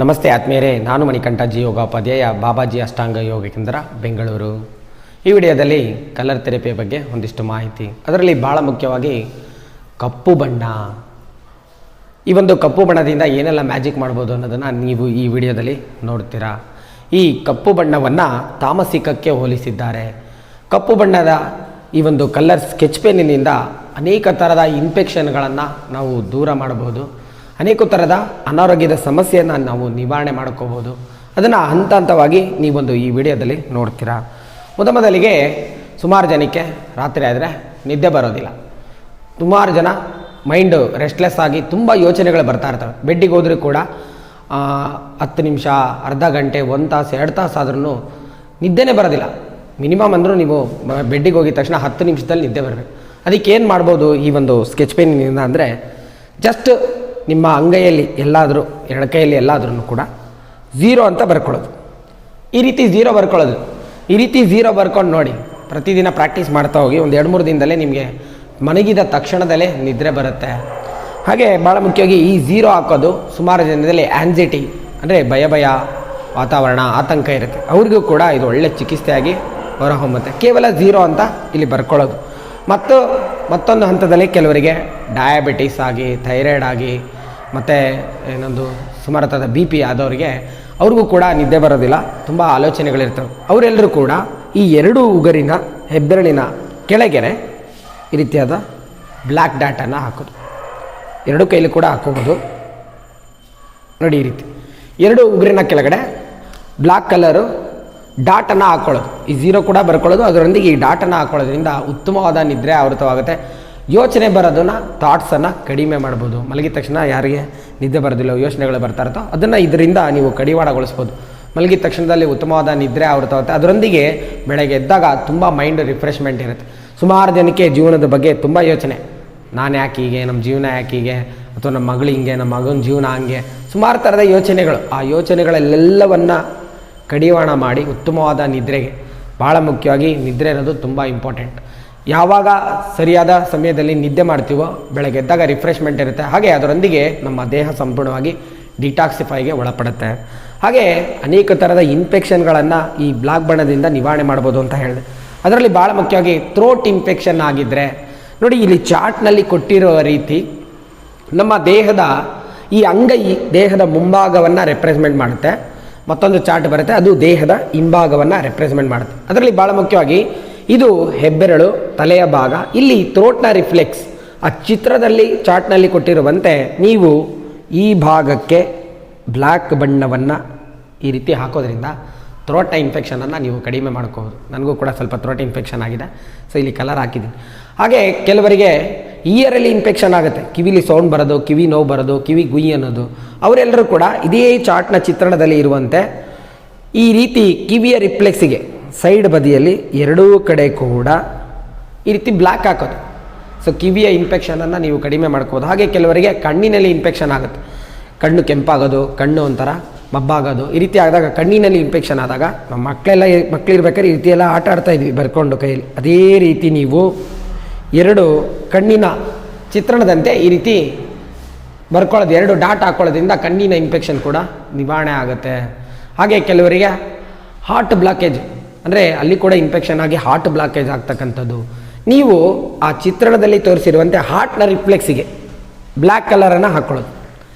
ನಮಸ್ತೆ ಆತ್ಮೀಯರೇ, ನಾನು ಮಣಿಕಂಠಜಿ ಯೋಗೋಪಾಧ್ಯಾಯ, ಬಾಬಾಜಿ ಅಷ್ಟಾಂಗ ಯೋಗ ಕೇಂದ್ರ, ಬೆಂಗಳೂರು. ಈ ವಿಡಿಯೋದಲ್ಲಿ ಕಲರ್ ಥೆರಪಿಯ ಬಗ್ಗೆ ಒಂದಿಷ್ಟು ಮಾಹಿತಿ, ಅದರಲ್ಲಿ ಭಾಳ ಮುಖ್ಯವಾಗಿ ಕಪ್ಪು ಬಣ್ಣ. ಈ ಒಂದು ಕಪ್ಪು ಬಣ್ಣದಿಂದ ಏನೆಲ್ಲ ಮ್ಯಾಜಿಕ್ ಮಾಡ್ಬೋದು ಅನ್ನೋದನ್ನು ನೀವು ಈ ವಿಡಿಯೋದಲ್ಲಿ ನೋಡ್ತೀರಾ. ಈ ಕಪ್ಪು ಬಣ್ಣವನ್ನು ತಾಮಸಿಕಕ್ಕೆ ಹೋಲಿಸಿದ್ದಾರೆ. ಕಪ್ಪು ಬಣ್ಣದ ಈ ಒಂದು ಕಲರ್ ಸ್ಕೆಚ್ ಪೆನ್ನಿನಿಂದ ಅನೇಕ ಥರದ ಇನ್ಫೆಕ್ಷನ್ಗಳನ್ನು ನಾವು ದೂರ ಮಾಡಬಹುದು, ಅನೇಕ ಥರದ ಅನಾರೋಗ್ಯದ ಸಮಸ್ಯೆಯನ್ನು ನಾವು ನಿವಾರಣೆ ಮಾಡ್ಕೋಬೋದು. ಅದನ್ನು ಹಂತ ಹಂತವಾಗಿ ನೀವೊಂದು ಈ ವಿಡಿಯೋದಲ್ಲಿ ನೋಡ್ತೀರಾ. ಮೊದಲಿಗೆ ಸುಮಾರು ಜನಕ್ಕೆ ರಾತ್ರಿ ಆದರೆ ನಿದ್ದೆ ಬರೋದಿಲ್ಲ. ಸುಮಾರು ಜನ ಮೈಂಡು ರೆಸ್ಟ್ಲೆಸ್ ಆಗಿ ತುಂಬ ಯೋಚನೆಗಳು ಬರ್ತಾ ಇರ್ತವೆ. ಬೆಡ್ಡಿಗೆ ಹೋದರೂ ಕೂಡ 10 ನಿಮಿಷ, ಅರ್ಧ ಗಂಟೆ, 1 ತಾಸು, 2 ತಾಸು ಆದ್ರೂ ನಿದ್ದೆನೇ ಬರೋದಿಲ್ಲ. ಮಿನಿಮಮ್ ಅಂದರೂ ನೀವು ಬೆಡ್ಡಿಗೆ ಹೋಗಿದ ತಕ್ಷಣ 10 ನಿಮಿಷದಲ್ಲಿ ನಿದ್ದೆ ಬರಬೇಕು. ಅದಕ್ಕೆ ಏನು ಮಾಡ್ಬೋದು ಈ ಒಂದು ಸ್ಕೆಚ್ ಪೆನ್ನಿಂದ ಅಂದರೆ, ಜಸ್ಟ್ ನಿಮ್ಮ ಅಂಗೈಯಲ್ಲಿ ಎಲ್ಲಾದರೂ, ಎರಡು ಕೈಯಲ್ಲಿ ಎಲ್ಲಾದ್ರೂ ಕೂಡ 0 ಅಂತ ಬರ್ಕೊಳ್ಳೋದು. ಈ ರೀತಿ 0 ಬರ್ಕೊಂಡು ನೋಡಿ. ಪ್ರತಿದಿನ ಪ್ರಾಕ್ಟೀಸ್ ಮಾಡ್ತಾ ಹೋಗಿ. ಒಂದು 2-3 ದಿನದಲ್ಲೇ ನಿಮಗೆ ಮಲಗಿದ ತಕ್ಷಣದಲ್ಲೇ ನಿದ್ರೆ ಬರುತ್ತೆ. ಹಾಗೆ ಭಾಳ ಮುಖ್ಯವಾಗಿ ಈ 0 ಹಾಕೋದು ಸುಮಾರು ಜನದಲ್ಲಿ ಆ್ಯನ್ಸೈಟಿ ಅಂದರೆ ಭಯ ವಾತಾವರಣ, ಆತಂಕ ಇರುತ್ತೆ. ಅವ್ರಿಗೂ ಕೂಡ ಇದು ಒಳ್ಳೆ ಚಿಕಿತ್ಸೆಯಾಗಿ ಹೊರಹೊಮ್ಮುತ್ತೆ. ಕೇವಲ 0 ಅಂತ ಇಲ್ಲಿ ಬರ್ಕೊಳ್ಳೋದು. ಮತ್ತೊಂದು ಹಂತದಲ್ಲಿ ಕೆಲವರಿಗೆ ಡಯಾಬಿಟಿಸ್ ಆಗಿ, ಥೈರಾಯ್ಡ್ ಆಗಿ, ಮತ್ತು ಇನ್ನೊಂದು ಸುಮಾರು ಥರದ BP ಆದವರಿಗೆ ಅವ್ರಿಗೂ ಕೂಡ ನಿದ್ದೆ ಬರೋದಿಲ್ಲ, ತುಂಬ ಆಲೋಚನೆಗಳಿರ್ತವೆ. ಅವರೆಲ್ಲರೂ ಕೂಡ ಈ 2 ಉಗುರಿನ ಹೆಬ್ಬೆರಳಿನ ಕೆಳಗೆ ಈ ರೀತಿಯಾದ ಬ್ಲ್ಯಾಕ್ ಡಾಟನ್ನು ಹಾಕೋದು. 2 ಕೈಲಿ ಕೂಡ ಹಾಕೋಬೋದು ನೋಡಿ. ಈ ರೀತಿ 2 ಉಗುರಿನ ಕೆಳಗಡೆ ಬ್ಲ್ಯಾಕ್ ಕಲರು ಡಾಟನ್ನು ಹಾಕ್ಕೊಳ್ಳೋದು. ಈ 0 ಕೂಡ ಬರ್ಕೊಳ್ಳೋದು, ಅದರೊಂದಿಗೆ ಈ ಡಾಟನ್ನು ಹಾಕ್ಕೊಳ್ಳೋದ್ರಿಂದ ಉತ್ತಮವಾದ ನಿದ್ರೆ ಆವೃತವಾಗುತ್ತೆ. ಯೋಚನೆ ಬರೋದನ್ನು, ಥಾಟ್ಸನ್ನು ಕಡಿಮೆ ಮಾಡ್ಬೋದು. ಮಲಗಿದ ತಕ್ಷಣ ಯಾರಿಗೆ ನಿದ್ದೆ ಬರೋದಿಲ್ಲ, ಯೋಚನೆಗಳು ಬರ್ತಾ ಇರ್ತೋ, ಅದನ್ನು ಇದರಿಂದ ನೀವು ಕಡಿವಾಣಗೊಳಿಸ್ಬೋದು. ಮಲಗಿದ ತಕ್ಷಣದಲ್ಲಿ ಉತ್ತಮವಾದ ನಿದ್ರೆ ಆವೃತವಾಗುತ್ತೆ. ಅದರೊಂದಿಗೆ ಬೆಳಗ್ಗೆ ಎದ್ದಾಗ ತುಂಬ ಮೈಂಡ್ ರಿಫ್ರೆಶ್ಮೆಂಟ್ ಇರುತ್ತೆ. ಸುಮಾರು ಜನಕ್ಕೆ ಜೀವನದ ಬಗ್ಗೆ ತುಂಬ ಯೋಚನೆ. ನಾನು ಯಾಕೆ ಹೀಗೆ, ನಮ್ಮ ಜೀವನ ಯಾಕೆ ಹೀಗೆ, ಅಥವಾ ನಮ್ಮ ಮಗಳು ಹಿಂಗೆ, ನಮ್ಮ ಮಗನ ಜೀವನ ಹಂಗೆ, ಸುಮಾರು ಥರದ ಯೋಚನೆಗಳು. ಆ ಯೋಚನೆಗಳೆಲ್ಲವನ್ನು ಕಡಿವಾಣ ಮಾಡಿ ಉತ್ತಮವಾದ ನಿದ್ರೆಗೆ, ಭಾಳ ಮುಖ್ಯವಾಗಿ ನಿದ್ರೆ ಅನ್ನೋದು ತುಂಬ ಇಂಪಾರ್ಟೆಂಟ್. ಯಾವಾಗ ಸರಿಯಾದ ಸಮಯದಲ್ಲಿ ನಿದ್ದೆ ಮಾಡ್ತೀವೋ ಬೆಳಗ್ಗೆ ಎದ್ದಾಗ ರಿಫ್ರೆಶ್ಮೆಂಟ್ ಇರುತ್ತೆ. ಹಾಗೆ ಅದರೊಂದಿಗೆ ನಮ್ಮ ದೇಹ ಸಂಪೂರ್ಣವಾಗಿ ಡಿಟಾಕ್ಸಿಫೈಗೆ ಒಳಪಡುತ್ತೆ. ಹಾಗೆ ಅನೇಕ ಥರದ ಇನ್ಫೆಕ್ಷನ್ಗಳನ್ನು ಈ ಬ್ಲ್ಯಾಕ್ ಬಣ್ಣದಿಂದ ನಿವಾರಣೆ ಮಾಡ್ಬೋದು ಅಂತ ಹೇಳಿದೆ. ಅದರಲ್ಲಿ ಭಾಳ ಮುಖ್ಯವಾಗಿ ಥ್ರೋಟ್ ಇನ್ಫೆಕ್ಷನ್ ಆಗಿದ್ದರೆ ನೋಡಿ, ಇಲ್ಲಿ ಚಾರ್ಟ್ನಲ್ಲಿ ಕೊಟ್ಟಿರೋ ರೀತಿ ನಮ್ಮ ದೇಹದ ಈ ಅಂಗೈ ದೇಹದ ಮುಂಭಾಗವನ್ನು ರೆಪ್ರೆಸೆಂಟ್ ಮಾಡುತ್ತೆ. ಮತ್ತೊಂದು ಚಾರ್ಟ್ ಬರುತ್ತೆ, ಅದು ದೇಹದ ಹಿಂಭಾಗವನ್ನು ರೆಪ್ರೆಸೆಂಟ್ ಮಾಡುತ್ತೆ. ಅದರಲ್ಲಿ ಭಾಳ ಮುಖ್ಯವಾಗಿ ಇದು ಹೆಬ್ಬೆರಳು, ತಲೆಯ ಭಾಗ, ಇಲ್ಲಿ ಥ್ರೋಟ್ನ ರಿಫ್ಲೆಕ್ಸ್. ಆ ಚಿತ್ರದಲ್ಲಿ ಚಾರ್ಟ್ನಲ್ಲಿ ಕೊಟ್ಟಿರುವಂತೆ ನೀವು ಈ ಭಾಗಕ್ಕೆ ಬ್ಲ್ಯಾಕ್ ಬಣ್ಣವನ್ನು ಈ ರೀತಿ ಹಾಕೋದ್ರಿಂದ ಥ್ರೋಟ್ನ ಇನ್ಫೆಕ್ಷನನ್ನು ನೀವು ಕಡಿಮೆ ಮಾಡ್ಕೋಬೋದು. ನನಗೂ ಕೂಡ ಸ್ವಲ್ಪ ಥ್ರೋಟ್ ಇನ್ಫೆಕ್ಷನ್ ಆಗಿದೆ, ಸೊ ಇಲ್ಲಿ ಕಲರ್ ಹಾಕಿದ್ದೀನಿ. ಹಾಗೆ ಕೆಲವರಿಗೆ ಇಯರಲ್ಲಿ ಇನ್ಫೆಕ್ಷನ್ ಆಗುತ್ತೆ, ಕಿವಿಲಿ ಸೌಂಡ್ ಬರೋದು, ಕಿವಿ ನೋವು ಬರೋದು, ಕಿವಿ ಗುಯ್ ಅನ್ನೋದು. ಅವರೆಲ್ಲರೂ ಕೂಡ ಇದೇ ಚಾರ್ಟ್ನ ಚಿತ್ರಣದಲ್ಲಿ ಇರುವಂತೆ ಈ ರೀತಿ ಕಿವಿಯ ರಿಫ್ಲೆಕ್ಸಿಗೆ ಸೈಡ್ ಬದಿಯಲ್ಲಿ 2 ಕಡೆ ಕೂಡ ಈ ರೀತಿ ಬ್ಲ್ಯಾಕ್ ಹಾಕೋದು. ಸೊ ಕಿವಿಯ ಇನ್ಫೆಕ್ಷನನ್ನು ನೀವು ಕಡಿಮೆ ಮಾಡ್ಕೋಬೋದು. ಹಾಗೆ ಕೆಲವರಿಗೆ ಕಣ್ಣಿನಲ್ಲಿ ಇನ್ಫೆಕ್ಷನ್ ಆಗುತ್ತೆ, ಕಣ್ಣು ಕೆಂಪಾಗೋದು, ಕಣ್ಣು ಒಂಥರ ಮಬ್ಬಾಗೋದು. ಈ ರೀತಿ ಆದಾಗ, ಕಣ್ಣಿನಲ್ಲಿ ಇನ್ಫೆಕ್ಷನ್ ಆದಾಗ, ನಮ್ಮ ಮಕ್ಕಳಿರ್ಬೇಕಾದ್ರೆ ಈ ರೀತಿ ಎಲ್ಲ ಆಟ ಆಡ್ತಾ ಇದ್ವಿ ಬರ್ಕೊಂಡು ಕೈಯಲ್ಲಿ. ಅದೇ ರೀತಿ ನೀವು 2 ಕಣ್ಣಿನ ಚಿತ್ರಣದಂತೆ ಈ ರೀತಿ ಬರ್ಕೊಳ್ಳೋದು, 2 ಡಾಟ್ ಹಾಕ್ಕೊಳ್ಳೋದ್ರಿಂದ ಕಣ್ಣಿನ ಇನ್ಫೆಕ್ಷನ್ ಕೂಡ ನಿವಾರಣೆ ಆಗುತ್ತೆ. ಹಾಗೆ ಕೆಲವರಿಗೆ ಹಾರ್ಟ್ ಬ್ಲಾಕೇಜ್ ಅಂದರೆ ಅಲ್ಲಿ ಕೂಡ ಇನ್ಫೆಕ್ಷನ್ ಆಗಿ ಹಾರ್ಟ್ ಬ್ಲಾಕೇಜ್ ಆಗ್ತಕ್ಕಂಥದ್ದು. ನೀವು ಆ ಚಿತ್ರಣದಲ್ಲಿ ತೋರಿಸಿರುವಂತೆ ಹಾರ್ಟ್ನ ರಿಫ್ಲೆಕ್ಸಿಗೆ ಬ್ಲ್ಯಾಕ್ ಕಲರನ್ನು ಹಾಕ್ಕೊಳ್ಳೋದು.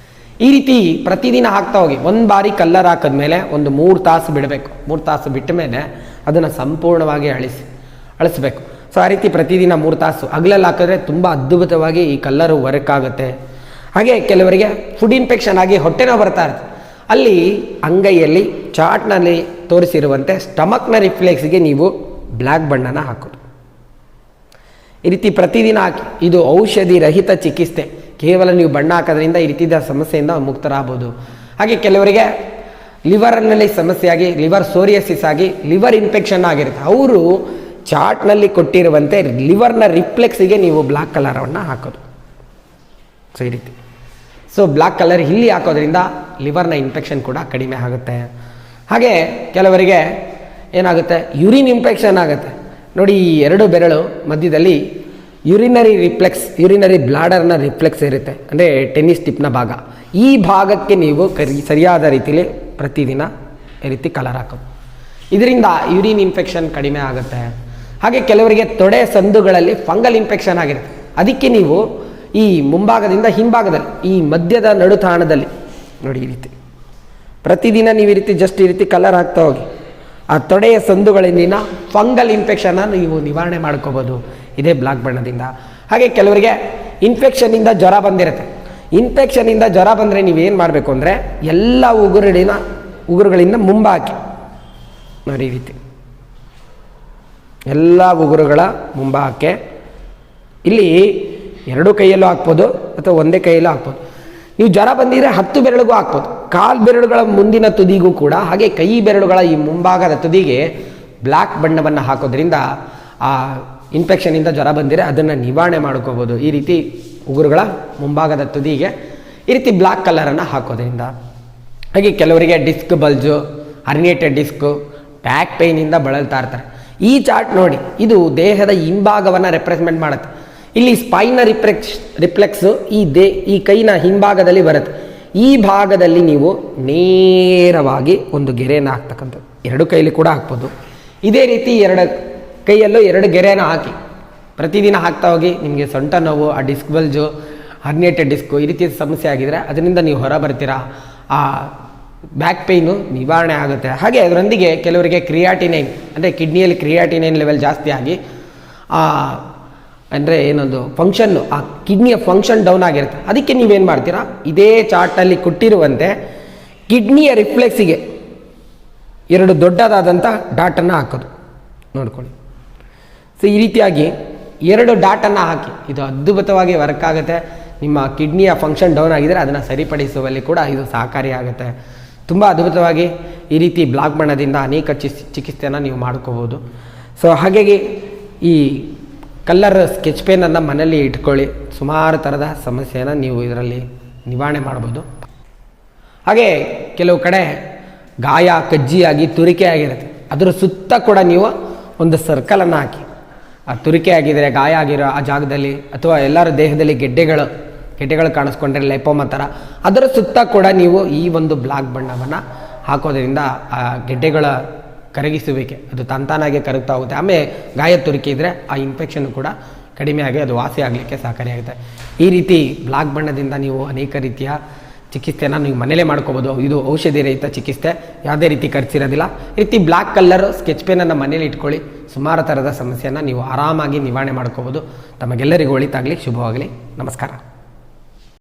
ಈ ರೀತಿ ಪ್ರತಿದಿನ ಹಾಕ್ತಾ ಹೋಗಿ. ಒಂದು ಬಾರಿ ಕಲರ್ ಹಾಕಿದ್ಮೇಲೆ ಒಂದು 3 ತಾಸು ಬಿಡಬೇಕು. 3 ತಾಸು ಬಿಟ್ಟ ಮೇಲೆ ಅದನ್ನು ಸಂಪೂರ್ಣವಾಗಿ ಅಳಿಸ್ಬೇಕು. ಸೊ ಆ ರೀತಿ ಪ್ರತಿದಿನ 3 ತಾಸು ಹಗಲಲ್ಲಿ ಹಾಕಿದ್ರೆ ತುಂಬ ಅದ್ಭುತವಾಗಿ ಈ ಕಲ್ಲರು ವರ್ಕ್ ಆಗುತ್ತೆ. ಹಾಗೆ ಕೆಲವರಿಗೆ ಫುಡ್ ಇನ್ಫೆಕ್ಷನ್ ಆಗಿ ಹೊಟ್ಟೆ ನೋವು ಬರ್ತಾ ಇರುತ್ತೆ. ಅಲ್ಲಿ ಅಂಗೈಯಲ್ಲಿ ಚಾರ್ಟ್ನಲ್ಲಿ ತೋರಿಸಿರುವಂತೆ ಸ್ಟಮಕ್ನ ರಿಫ್ಲೆಕ್ಸ್ಗೆ ನೀವು ಬ್ಲ್ಯಾಕ್ ಬಣ್ಣನ ಹಾಕೋದು. ಈ ರೀತಿ ಪ್ರತಿದಿನ ಹಾಕಿ. ಇದು ಔಷಧಿ ರಹಿತ ಚಿಕಿತ್ಸೆ. ಕೇವಲ ನೀವು ಬಣ್ಣ ಹಾಕೋದ್ರಿಂದ ಈ ರೀತಿಯ ಸಮಸ್ಯೆಯಿಂದ ಮುಕ್ತರಾಗಬಹುದು. ಹಾಗೆ ಕೆಲವರಿಗೆ ಲಿವರ್ನಲ್ಲಿ ಸಮಸ್ಯೆಯಾಗಿ, ಲಿವರ್ ಸೋರಿಯಸಿಸ್ ಆಗಿ, ಲಿವರ್ ಇನ್ಫೆಕ್ಷನ್ ಆಗಿರುತ್ತೆ. ಅವರು ಚಾರ್ಟ್ನಲ್ಲಿ ಕೊಟ್ಟಿರುವಂತೆ ಲಿವರ್ನ ರಿಫ್ಲೆಕ್ಸಿಗೆ ನೀವು ಬ್ಲ್ಯಾಕ್ ಕಲರನ್ನು ಹಾಕೋದು. ಸೊ ಈ ರೀತಿ ಬ್ಲ್ಯಾಕ್ ಕಲರ್ ಇಲ್ಲಿ ಹಾಕೋದ್ರಿಂದ ಲಿವರ್ನ ಇನ್ಫೆಕ್ಷನ್ ಕೂಡ ಕಡಿಮೆ ಆಗುತ್ತೆ. ಹಾಗೆ ಕೆಲವರಿಗೆ ಏನಾಗುತ್ತೆ, ಯೂರಿನ್ ಇನ್ಫೆಕ್ಷನ್ ಆಗುತ್ತೆ ನೋಡಿ. ಈ 2 ಬೆರಳು ಮಧ್ಯದಲ್ಲಿ ಯೂರಿನರಿ ಬ್ಲಾಡರ್ನ ರಿಫ್ಲೆಕ್ಸ್ ಇರುತ್ತೆ, ಅಂದರೆ ಟೆನ್ನಿಸ್ ಟಿಪ್ನ ಭಾಗ. ಈ ಭಾಗಕ್ಕೆ ನೀವು ಸರಿಯಾದ ರೀತಿಯಲ್ಲಿ ಪ್ರತಿದಿನ ಈ ರೀತಿ ಕಲರ್ ಹಾಕೋದು. ಇದರಿಂದ ಯೂರಿನ್ ಇನ್ಫೆಕ್ಷನ್ ಕಡಿಮೆ ಆಗುತ್ತೆ. ಹಾಗೆ ಕೆಲವರಿಗೆ ತೊಡೆ ಸಂದುಗಳಲ್ಲಿ ಫಂಗಲ್ ಇನ್ಫೆಕ್ಷನ್ ಆಗಿರುತ್ತೆ. ಅದಕ್ಕೆ ನೀವು ಈ ಮುಂಭಾಗದಿಂದ ಹಿಂಭಾಗದಲ್ಲಿ ಈ ಮಧ್ಯದ ನಡುತಾಣದಲ್ಲಿ ನೋಡಿ, ಈ ರೀತಿ ಪ್ರತಿದಿನ ನೀವು ಈ ರೀತಿ ಜಸ್ಟ್ ಈ ರೀತಿ ಕಲರ್ ಹಾಕ್ತಾ ಹೋಗಿ. ಆ ತೊಡೆಯ ಸಂದುಗಳಿಂದ ಫಂಗಲ್ ಇನ್ಫೆಕ್ಷನ್ನ ನೀವು ನಿವಾರಣೆ ಮಾಡ್ಕೋಬೋದು ಇದೇ ಬ್ಲಾಕ್ ಬಣ್ಣದಿಂದ. ಹಾಗೆ ಕೆಲವರಿಗೆ ಇನ್ಫೆಕ್ಷನ್ನಿಂದ ಜ್ವರ ಬಂದಿರುತ್ತೆ. ಇನ್ಫೆಕ್ಷನ್ನಿಂದ ಜ್ವರ ಬಂದರೆ ನೀವೇನು ಮಾಡಬೇಕು ಅಂದರೆ ಎಲ್ಲ ಉಗುರುಗಳಿಂದ ಮುಂಭಾಗಕ್ಕೆ ನೋಡಿ, ಈ ರೀತಿ ಎಲ್ಲ ಉಗುರುಗಳ ಮುಂಭಾಗಕ್ಕೆ, ಇಲ್ಲಿ 2 ಕೈಯಲ್ಲೂ ಹಾಕ್ಬೋದು ಅಥವಾ ಒಂದೇ ಕೈಯಲ್ಲೂ ಹಾಕ್ಬೋದು. ನೀವು ಜ್ವರ ಬಂದಿದ್ರೆ 10 ಬೆರಳಿಗೂ ಹಾಕ್ಬೋದು. ಕಾಲು ಬೆರಳುಗಳ ಮುಂದಿನ ತುದಿಗೂ ಕೂಡ, ಹಾಗೆ ಕೈ ಬೆರಳುಗಳ ಈ ಮುಂಭಾಗದ ತುದಿಗೆ ಬ್ಲ್ಯಾಕ್ ಬಣ್ಣವನ್ನು ಹಾಕೋದ್ರಿಂದ ಆ ಇನ್ಫೆಕ್ಷನಿಂದ ಜ್ವರ ಬಂದಿರೆ ಅದನ್ನು ನಿವಾರಣೆ ಮಾಡ್ಕೋಬೋದು. ಈ ರೀತಿ ಉಗುರುಗಳ ಮುಂಭಾಗದ ತುದಿಗೆ ಈ ರೀತಿ ಬ್ಲ್ಯಾಕ್ ಕಲರನ್ನು ಹಾಕೋದ್ರಿಂದ. ಹಾಗೆ ಕೆಲವರಿಗೆ disc bulge, herniated disc, back ಪೇಯ್ನಿಂದ ಬಳಲ್ತಾ ಇರ್ತಾರೆ. ಈ ಚಾರ್ಟ್ ನೋಡಿ, ಇದು ದೇಹದ ಹಿಂಭಾಗವನ್ನು ರೆಪ್ರೆಸೆಂಟ್ ಮಾಡುತ್ತೆ. ಇಲ್ಲಿ ಸ್ಪೈನ ರಿಫ್ಲೆಕ್ಸು ಈ ಕೈನ ಹಿಂಭಾಗದಲ್ಲಿ ಬರುತ್ತೆ. ಈ ಭಾಗದಲ್ಲಿ ನೀವು ನೇರವಾಗಿ ಒಂದು ಗೆರೆಯನ್ನು ಹಾಕ್ತಕ್ಕಂಥದ್ದು. 2 ಕೈಲಿ ಕೂಡ ಹಾಕ್ಬೋದು. ಇದೇ ರೀತಿ 2 ಕೈಯಲ್ಲೂ 2 ಗೆರೆಯನ್ನು ಹಾಕಿ ಪ್ರತಿದಿನ ಹಾಕ್ತಾ ಹೋಗಿ. ನಿಮಗೆ ಸೊಂಟ ನೋವು, ಆ ಡಿಸ್ಕ್ ಬಲ್ಜು, ಹರ್ನಿಯೇಟೆಡ್ ಡಿಸ್ಕು ಈ ರೀತಿಯ ಸಮಸ್ಯೆ ಆಗಿದರೆ ಅದರಿಂದ ನೀವು ಹೊರ ಬರ್ತೀರಾ. ಆ ಬ್ಯಾಕ್ ಪೇಯ್ನು ನಿವಾರಣೆ ಆಗುತ್ತೆ. ಹಾಗೆ ಅದರೊಂದಿಗೆ ಕೆಲವರಿಗೆ ಕ್ರಿಯಾಟಿನೈನ್ ಅಂದರೆ ಕಿಡ್ನಿಯಲ್ಲಿ ಕ್ರಿಯಾಟಿನೈನ್ ಲೆವೆಲ್ ಜಾಸ್ತಿ ಆಗಿ ಅಂದರೆ ಏನೊಂದು ಫಂಕ್ಷನ್ನು, ಆ ಕಿಡ್ನಿಯ ಫಂಕ್ಷನ್ ಡೌನ್ ಆಗಿರುತ್ತೆ. ಅದಕ್ಕೆ ನೀವೇನು ಮಾಡ್ತೀರಾ, ಇದೇ ಚಾರ್ಟಲ್ಲಿ ಕೊಟ್ಟಿರುವಂತೆ ಕಿಡ್ನಿಯ ರಿಫ್ಲೆಕ್ಸಿಗೆ 2 ದೊಡ್ಡದಾದಂಥ ಡಾಟನ್ನು ಹಾಕೋದು ನೋಡ್ಕೊಳ್ಳಿ. ಸೊ ಈ ರೀತಿಯಾಗಿ 2 ಡಾಟನ್ನು ಹಾಕಿ ಇದು ಅದ್ಭುತವಾಗಿ ವರ್ಕ್ ಆಗುತ್ತೆ. ನಿಮ್ಮ ಕಿಡ್ನಿಯ ಫಂಕ್ಷನ್ ಡೌನ್ ಆಗಿದರೆ ಅದನ್ನು ಸರಿಪಡಿಸುವಲ್ಲಿ ಕೂಡ ಇದು ಸಹಕಾರಿಯಾಗುತ್ತೆ. ತುಂಬ ಅದ್ಭುತವಾಗಿ ಈ ರೀತಿ ಬ್ಲಾಕ್ ಬಣ್ಣದಿಂದ ಅನೇಕ ಚಿಕಿತ್ಸೆಯನ್ನು ನೀವು ಮಾಡ್ಕೋಬೋದು. ಸೊ ಹಾಗಾಗಿ ಈ ಕಲ್ಲರ್ ಸ್ಕೆಚ್ ಪೆನ್ನನ್ನು ಮನೆಯಲ್ಲಿ ಇಟ್ಕೊಳ್ಳಿ. ಸುಮಾರು ಥರದ ಸಮಸ್ಯೆಯನ್ನು ನೀವು ಇದರಲ್ಲಿ ನಿವಾರಣೆ ಮಾಡ್ಬೋದು. ಹಾಗೆ ಕೆಲವು ಕಡೆ ಗಾಯ ಕಜ್ಜಿಯಾಗಿ ತುರಿಕೆ ಆಗಿರುತ್ತೆ. ಅದರ ಸುತ್ತ ಕೂಡ ನೀವು ಒಂದು ಸರ್ಕಲನ್ನು ಹಾಕಿ, ಆ ತುರಿಕೆ ಆಗಿದರೆ, ಗಾಯ ಆಗಿರೋ ಆ ಜಾಗದಲ್ಲಿ, ಅಥವಾ ಎಲ್ಲರ ದೇಹದಲ್ಲಿ ಗೆಡ್ಡೆಗಳು ಕಾಣಿಸ್ಕೊಂಡ್ರೆ ಲೈಪೋಮ ಥರ, ಅದರ ಸುತ್ತ ಕೂಡ ನೀವು ಈ ಒಂದು ಬ್ಲಾಕ್ ಬಣ್ಣವನ್ನು ಹಾಕೋದ್ರಿಂದ ಆ ಗೆಡ್ಡೆಗಳ ಕರಗಿಸುವಿಕೆ ಅದು ತಂತಾನಾಗೆ ಕರಗ್ತಾ ಹೋಗುತ್ತೆ. ಆಮೇಲೆ ಗಾಯ ತುರಿಕೆ ಇದ್ದರೆ ಆ ಇನ್ಫೆಕ್ಷನ್ ಕೂಡ ಕಡಿಮೆ ಆಗಿ ಅದು ವಾಸಿ ಆಗಲಿಕ್ಕೆ ಸಹಕಾರಿಯಾಗುತ್ತೆ. ಈ ರೀತಿ ಬ್ಲಾಕ್ ಬಣ್ಣದಿಂದ ನೀವು ಅನೇಕ ರೀತಿಯ ಚಿಕಿತ್ಸೆಯನ್ನು ನೀವು ಮನೇಲೇ ಮಾಡ್ಕೋಬೋದು. ಇದು ಔಷಧಿ ರಹಿತ ಚಿಕಿತ್ಸೆ, ಯಾವುದೇ ರೀತಿ ಖರ್ಚಿರೋದಿಲ್ಲ. ಈ ರೀತಿ ಬ್ಲ್ಯಾಕ್ ಕಲ್ಲರ್ ಸ್ಕೆಚ್ ಪೆನ್ನನ್ನು ಮನೇಲಿ ಇಟ್ಕೊಳ್ಳಿ. ಸುಮಾರು ಥರದ ಸಮಸ್ಯೆಯನ್ನು ನೀವು ಆರಾಮಾಗಿ ನಿವಾರಣೆ ಮಾಡ್ಕೋಬೋದು. ತಮಗೆಲ್ಲರಿಗೂ ಒಳಿತಾಗಲಿ, ಶುಭವಾಗಲಿ. ನಮಸ್ಕಾರ.